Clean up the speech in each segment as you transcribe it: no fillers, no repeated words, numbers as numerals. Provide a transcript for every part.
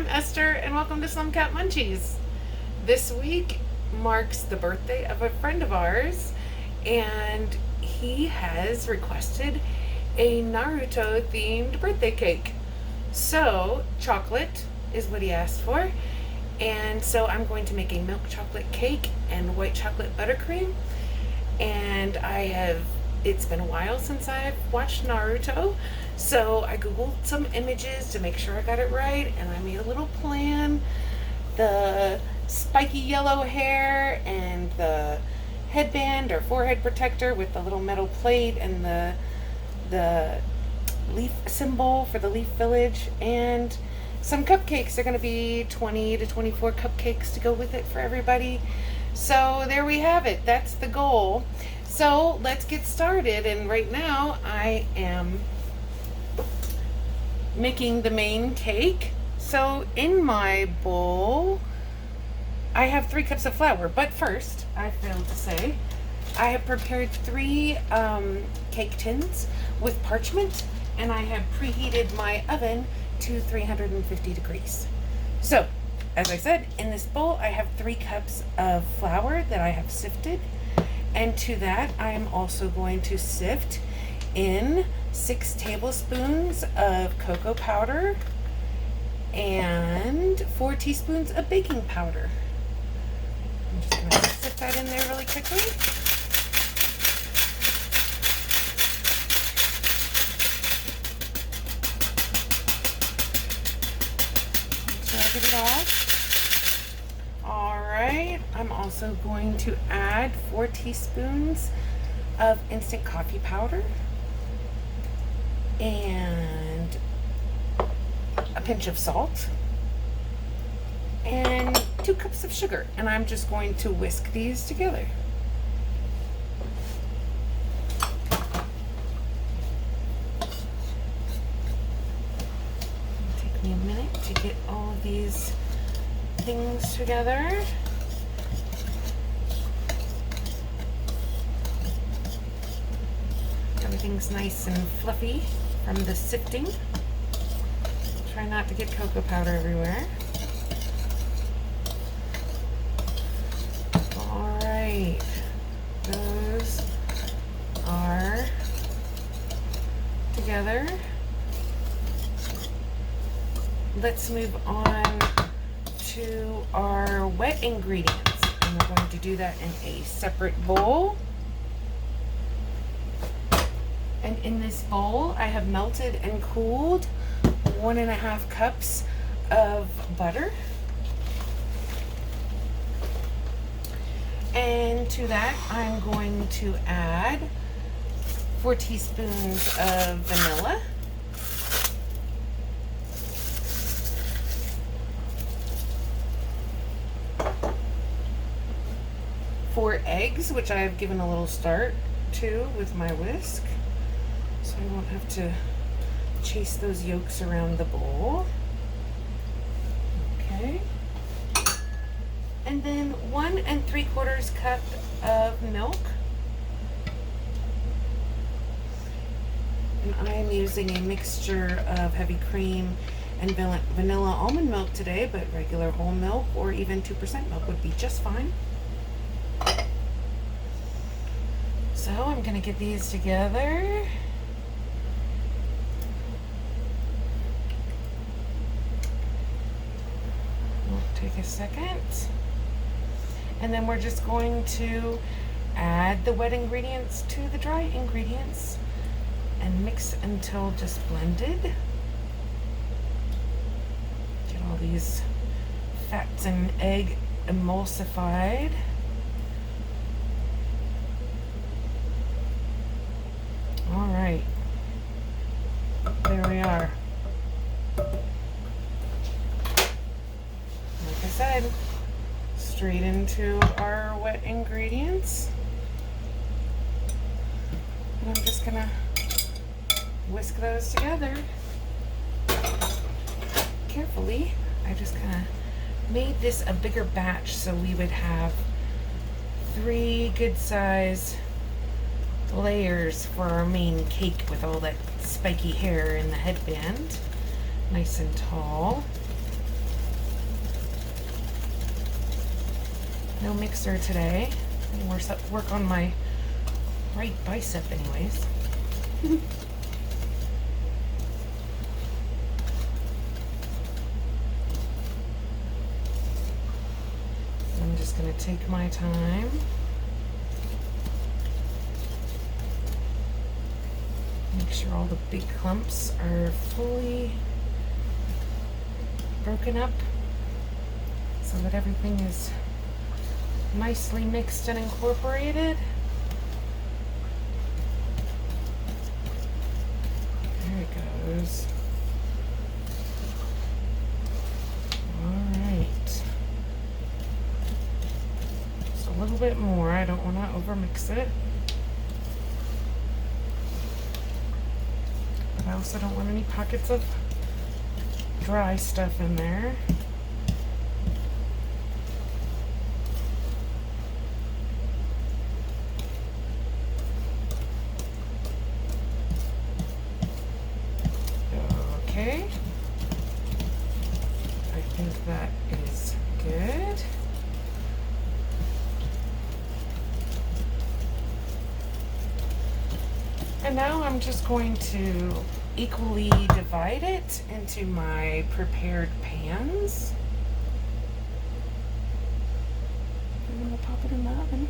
I'm Esther, and welcome to Slum Cat Munchies. This week marks the birthday of a friend of ours, and he has requested a Naruto themed birthday cake. So, chocolate is what he asked for, and so I'm going to make a milk chocolate cake and white chocolate buttercream. And it's been a while since I've watched Naruto, so I googled some images to make sure I got it right, and I made a little plan. The spiky yellow hair and the headband or forehead protector with the little metal plate and the leaf symbol for the leaf village, and some cupcakes. They're going to be 20 to 24 cupcakes to go with it for everybody. So there we have it. That's the goal. So let's get started. And right now I am making the main cake. So in my bowl I have 3 cups of flour. But first, I failed to say, I have prepared 3 cake tins with parchment, and I have preheated my oven to 350 degrees. So, as I said, in this bowl I have 3 cups of flour that I have sifted, and to that I am also going to sift in 6 tablespoons of cocoa powder and 4 teaspoons of baking powder. I'm just going to sift that in there really quickly. Get it off. Alright, I'm also going to add 4 teaspoons of instant coffee powder and a pinch of salt and 2 cups of sugar, and I'm just going to whisk these together. Take me a minute to get all of these things together. Everything's nice and fluffy from the sifting. Try not to get cocoa powder everywhere. Alright, those are together. Let's move on to our wet ingredients, and we're going to do that in a separate bowl. And in this bowl I have melted and cooled 1.5 cups of butter, and to that I'm going to add 4 teaspoons of vanilla, 4 eggs, which I have given a little start to with my whisk, so I won't have to chase those yolks around the bowl. Okay. And then 1 3/4 cup of milk. And I am using a mixture of heavy cream and vanilla almond milk today, but regular whole milk or even 2% milk would be just fine. So I'm going to get these together. Won't take a second. And then we're just going to add the wet ingredients to the dry ingredients and mix until just blended. Get all these fats and egg emulsified. All right, there we are. Like I said, straight into our wet ingredients. And I'm just gonna whisk those together carefully. I just kind of made this a bigger batch so we would have 3 good size layers for our main cake with all that spiky hair in the headband. Nice and tall. No mixer today. Work on my right bicep anyways. I'm just going to take my time. Make sure all the big clumps are fully broken up so that everything is nicely mixed and incorporated. There it goes. All right. Just a little bit more. I don't want to overmix it. But I also don't want any pockets of dry stuff in there. Okay, I think that is good. And now I'm just going to equally divide it into my prepared pans. And then we'll pop it in the oven.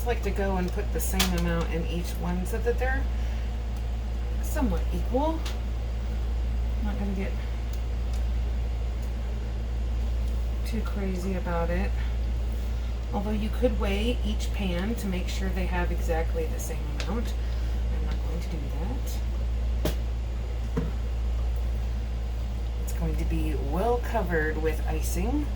Like to go and put the same amount in each one so that they're somewhat equal. I'm not going to get too crazy about it. Although you could weigh each pan to make sure they have exactly the same amount. I'm not going to do that. It's going to be well covered with icing.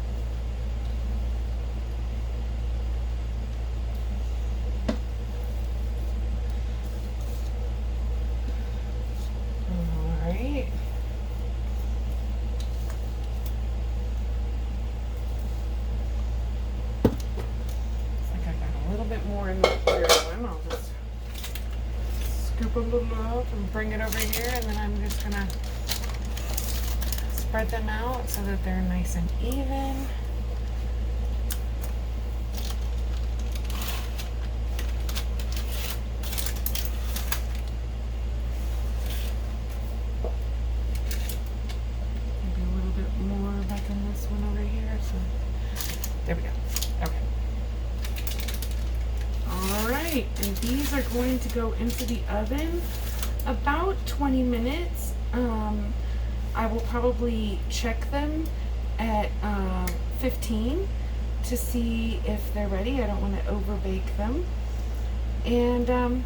A little up and bring it over here, and then I'm just gonna spread them out so that they're nice and even. Maybe a little bit more back in this one over here. So there we go. Okay. Alright, and these are going to go into the oven about 20 minutes. I will probably check them at 15 to see if they're ready. I don't want to over bake them. And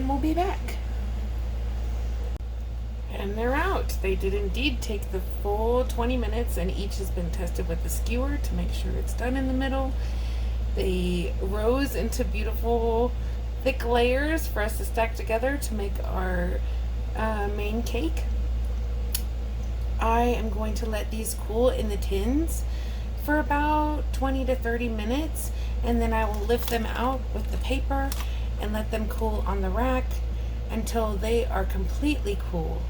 we'll be back. And they're out. They did indeed take the full 20 minutes, and each has been tested with the skewer to make sure it's done in the middle. They rose into beautiful thick layers for us to stack together to make our main cake. I am going to let these cool in the tins for about 20 to 30 minutes, and then I will lift them out with the paper and let them cool on the rack until they are completely cool.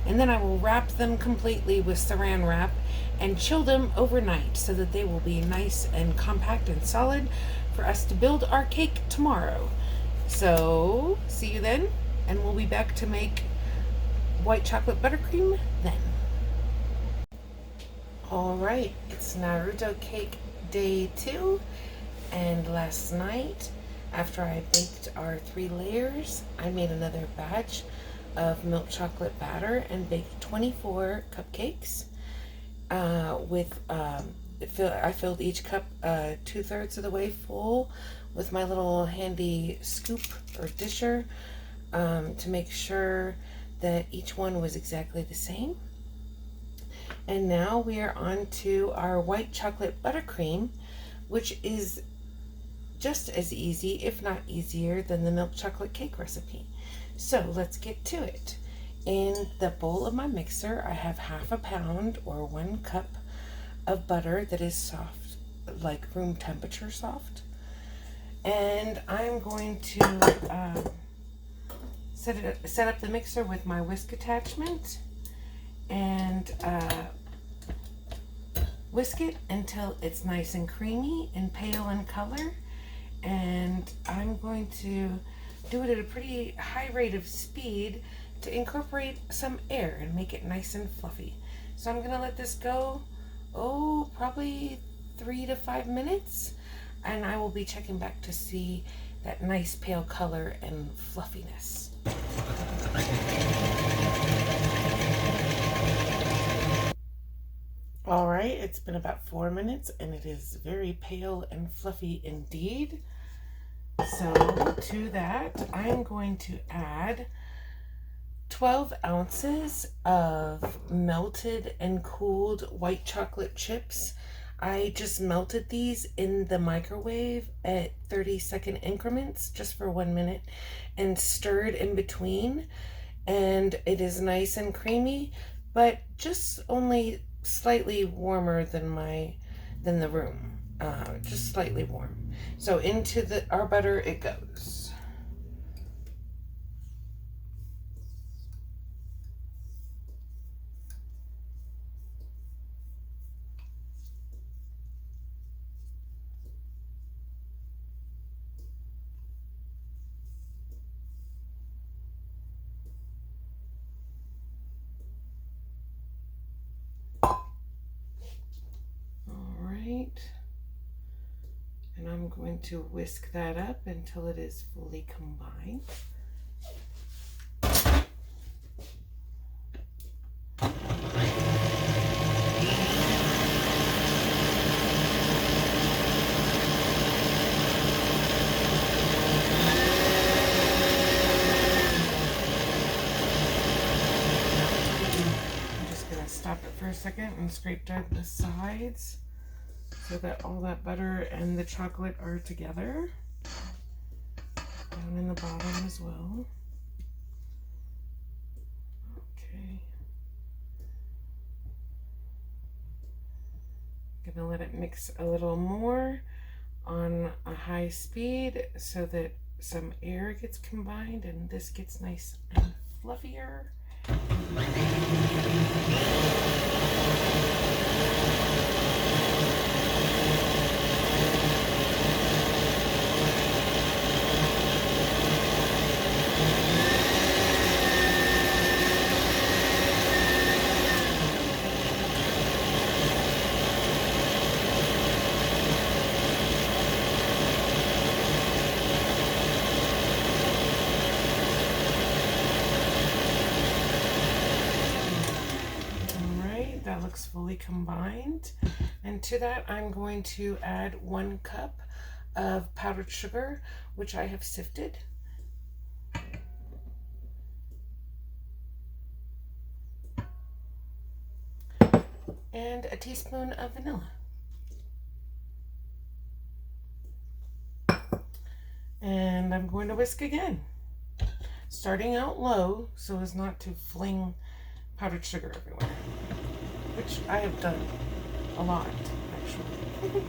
And then I will wrap them completely with saran wrap and chill them overnight so that they will be nice and compact and solid for us to build our cake tomorrow. So see you then, and we'll be back to make white chocolate buttercream then. Alright, it's Naruto cake day 2, and last night after I baked our 3 layers, I made another batch of milk chocolate batter and baked 24 cupcakes. I filled each cup 2/3 of the way full with my little handy scoop or disher to make sure that each one was exactly the same. And now we are on to our white chocolate buttercream, which is just as easy, if not easier, than the milk chocolate cake recipe. So let's get to it. In the bowl of my mixer, I have 1/2 pound or 1 cup of butter that is soft, like room temperature soft. And I'm going to set up the mixer with my whisk attachment and whisk it until it's nice and creamy and pale in color. And I'm going to do it at a pretty high rate of speed to incorporate some air and make it nice and fluffy. So I'm going to let this go, probably 3 to 5 minutes, and I will be checking back to see that nice pale color and fluffiness. All right, it's been about 4 minutes and it is very pale and fluffy indeed. So to that, I'm going to add 12 ounces of melted and cooled white chocolate chips. I just melted these in the microwave at 30-second increments just for 1 minute and stirred in between. And it is nice and creamy, but just only slightly warmer than the room, just slightly warm. So into our butter it goes. And I'm going to whisk that up until it is fully combined. I'm just going to stop it for a second and scrape down the sides so that all that butter and the chocolate are together. Down in the bottom as well. Okay. Gonna let it mix a little more on a high speed so that some air gets combined and this gets nice and fluffier. That looks fully combined, and to that I'm going to add 1 cup of powdered sugar, which I have sifted. And a teaspoon of vanilla. And I'm going to whisk again, starting out low so as not to fling powdered sugar everywhere, which I have done a lot, actually.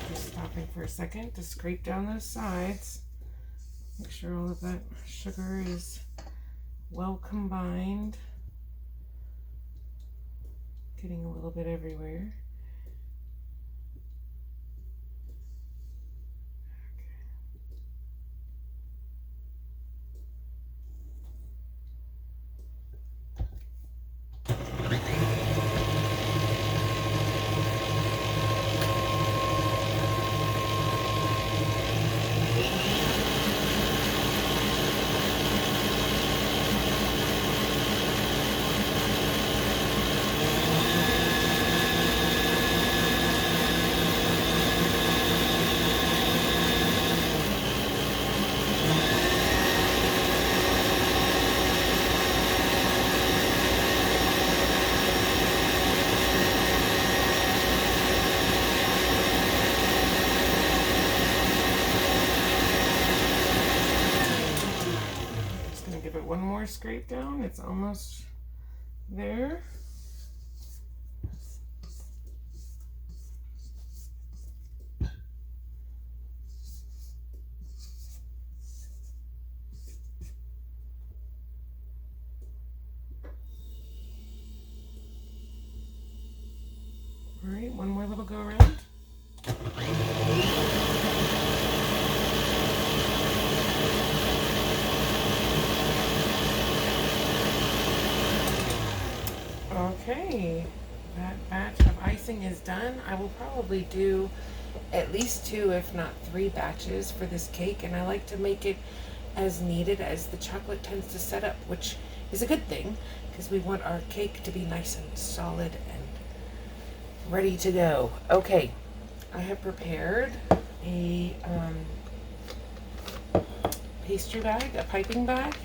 Just stopping for a second to scrape down those sides. Make sure all of that sugar is well combined, getting a little bit everywhere. more scrape down. It's almost there. All right, one more little go around. Okay, that batch of icing is done. I will probably do at least 2, if not 3 batches for this cake, and I like to make it as kneaded as the chocolate tends to set up, which is a good thing because we want our cake to be nice and solid and ready to go. Okay, I have prepared a pastry bag, a piping bag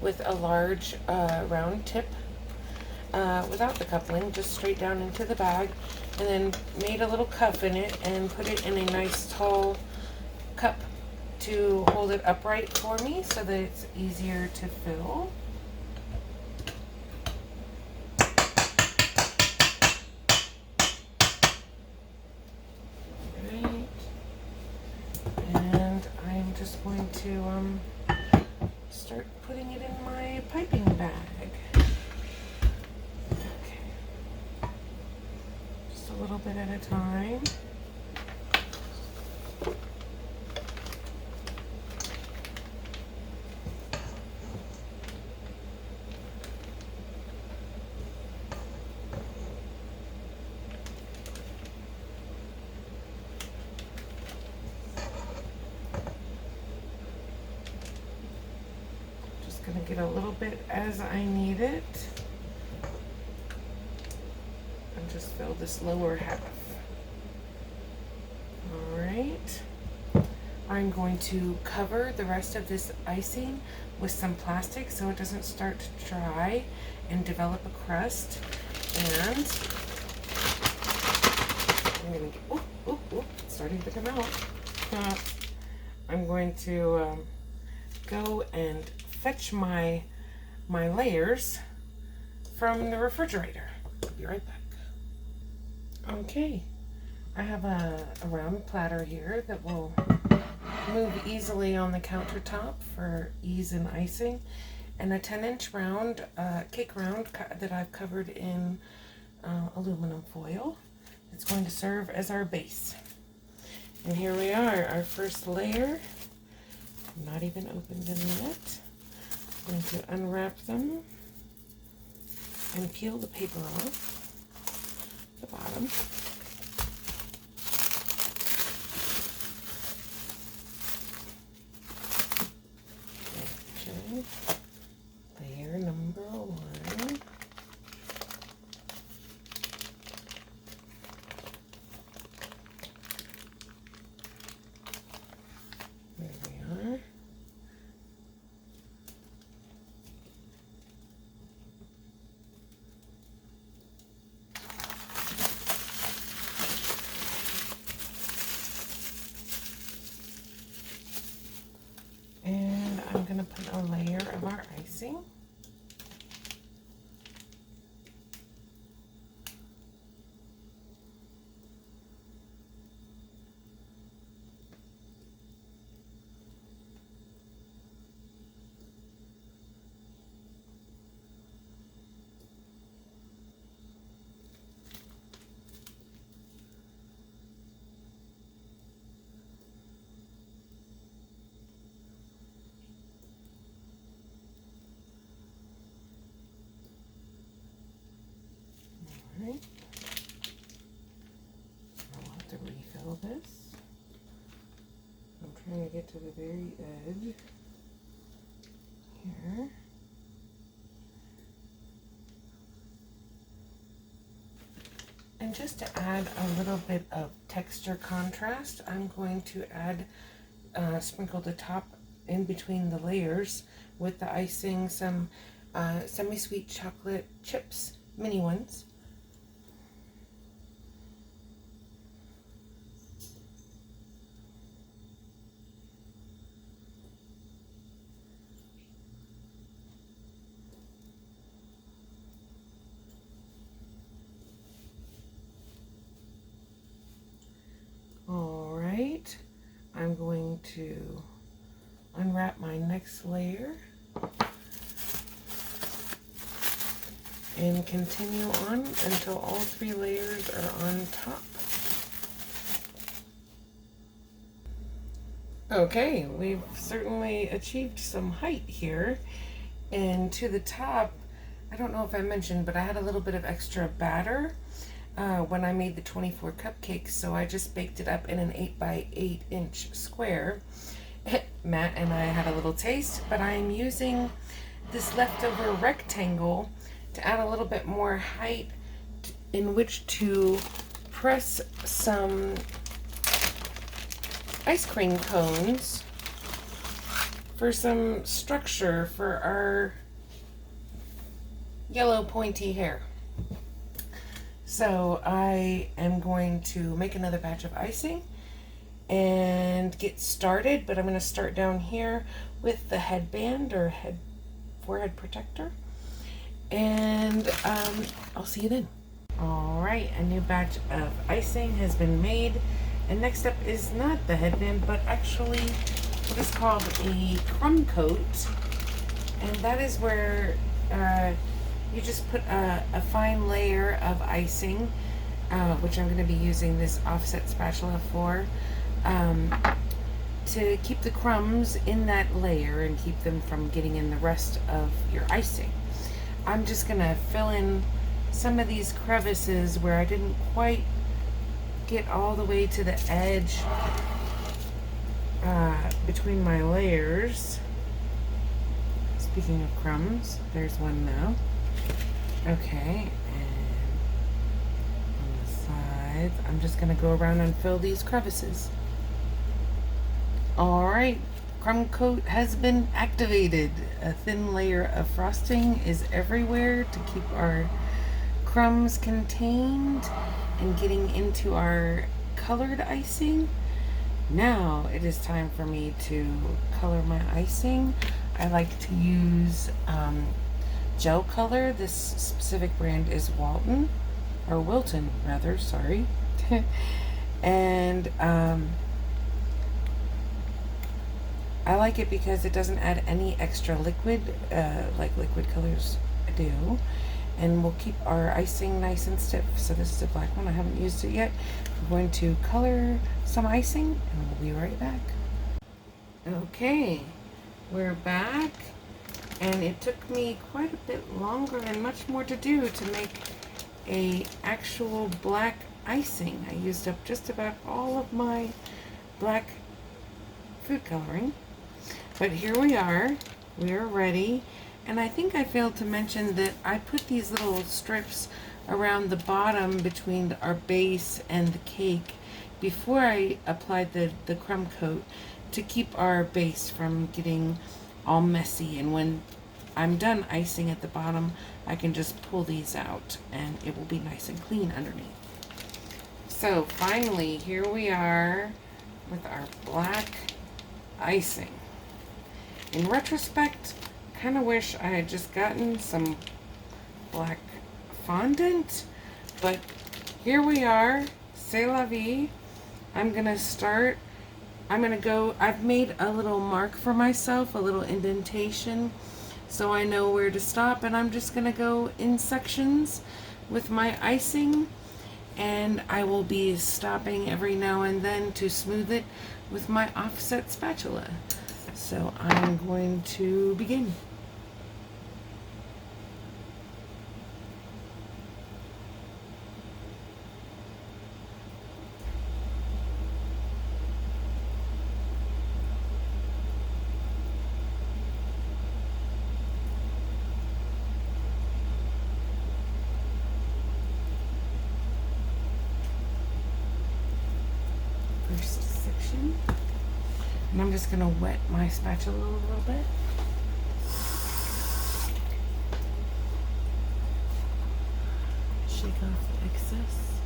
with a large round tip without the coupling, just straight down into the bag, and then made a little cup in it and put it in a nice tall cup to hold it upright for me so that it's easier to fill. Right. And I'm just going to start putting it in my piping bag. Okay. Just a little bit at a time. Gonna get a little bit as I need it and just fill this lower half. All right, I'm going to cover the rest of this icing with some plastic so it doesn't start to dry and develop a crust. And I'm gonna get, it's starting to come out. I'm going to go and fetch my layers from the refrigerator. I'll be right back. Okay, I have a round platter here that will move easily on the countertop for ease in icing, and a 10-inch round cake round that I've covered in aluminum foil. It's going to serve as our base. And here we are, our first layer. Not even opened them yet. I'm going to unwrap them and peel the paper off the bottom. Okay. Layer number 1. There we are. And I'm going to put a layer of our icing. Right. I'll have to refill this. I'm trying to get to the very edge here. And just to add a little bit of texture contrast, I'm going to add, sprinkle the top in between the layers with the icing, some semi-sweet chocolate chips, mini ones. going to unwrap my next layer and continue on until all 3 layers are on top. Okay, we've certainly achieved some height here. And to the top, I don't know if I mentioned, but I had a little bit of extra batter when I made the 24 cupcakes, so I just baked it up in an 8 by 8 inch square. Matt and I had a little taste, but I'm using this leftover rectangle to add a little bit more height in which to press some ice cream cones for some structure for our yellow pointy hair. So I am going to make another batch of icing and get started, but I'm going to start down here with the headband or forehead protector, and I'll see you then. Alright, a new batch of icing has been made. And next up is not the headband, but actually what is called a crumb coat. And that is where you just put a fine layer of icing, which I'm going to be using this offset spatula for, to keep the crumbs in that layer and keep them from getting in the rest of your icing. I'm just going to fill in some of these crevices where I didn't quite get all the way to the edge between my layers. Speaking of crumbs, there's one now. Okay, and on the sides, I'm just going to go around and fill these crevices. Alright, crumb coat has been activated. A thin layer of frosting is everywhere to keep our crumbs contained and getting into our colored icing. Now it is time for me to color my icing. I like to use gel color. This specific brand is Wilton rather, sorry. And I like it because it doesn't add any extra liquid like liquid colors do, and we'll keep our icing nice and stiff. So this is a black one. I haven't used it yet. I'm going to color some icing and we'll be right back. Okay, we're back, and it took me quite a bit longer and much more to do to make a actual black icing. I used up just about all of my black food coloring, but here we are ready. And I think I failed to mention that I put these little strips around the bottom between our base and the cake before I applied the crumb coat to keep our base from getting all messy. And when I'm done icing at the bottom, I can just pull these out and it will be nice and clean underneath. So finally, here we are with our black icing. In retrospect, kind of wish I had just gotten some black fondant, but here we are. C'est la vie. I'm gonna start. I've made a little mark for myself, a little indentation, so I know where to stop, and I'm just gonna go in sections with my icing, and I will be stopping every now and then to smooth it with my offset spatula. So I'm going to begin. First section. And I'm just going to wet my spatula a little bit. Shake off the excess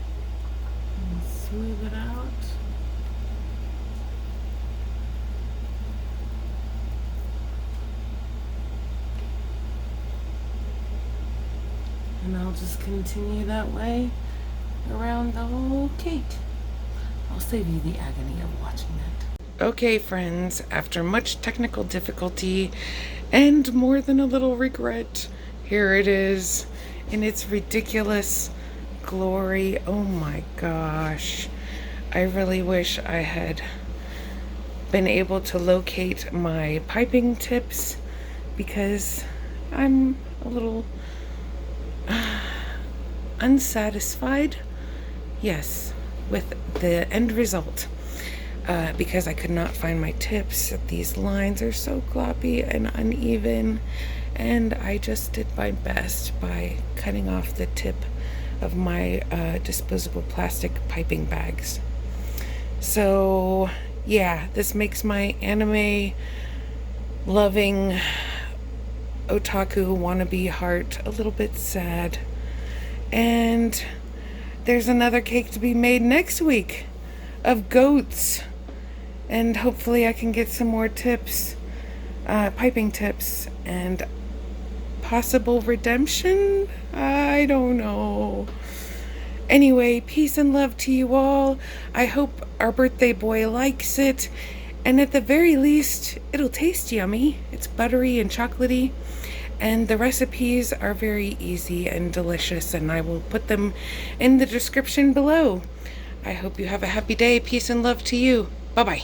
and smooth it out. And I'll just continue that way around the whole cake. I'll save you the agony of watching that. Okay, friends, after much technical difficulty and more than a little regret, here it is in its ridiculous glory. Oh my gosh. I really wish I had been able to locate my piping tips because I'm a little unsatisfied, yes, with the end result. Because I could not find my tips. These lines are so gloppy and uneven, and I just did my best by cutting off the tip of my disposable plastic piping bags. So yeah, this makes my anime loving otaku wannabe heart a little bit sad. And there's another cake to be made next week of goats. And hopefully I can get some more tips, piping tips, and possible redemption? I don't know. Anyway, peace and love to you all. I hope our birthday boy likes it. And at the very least, it'll taste yummy. It's buttery and chocolatey. And the recipes are very easy and delicious, and I will put them in the description below. I hope you have a happy day. Peace and love to you. Bye-bye.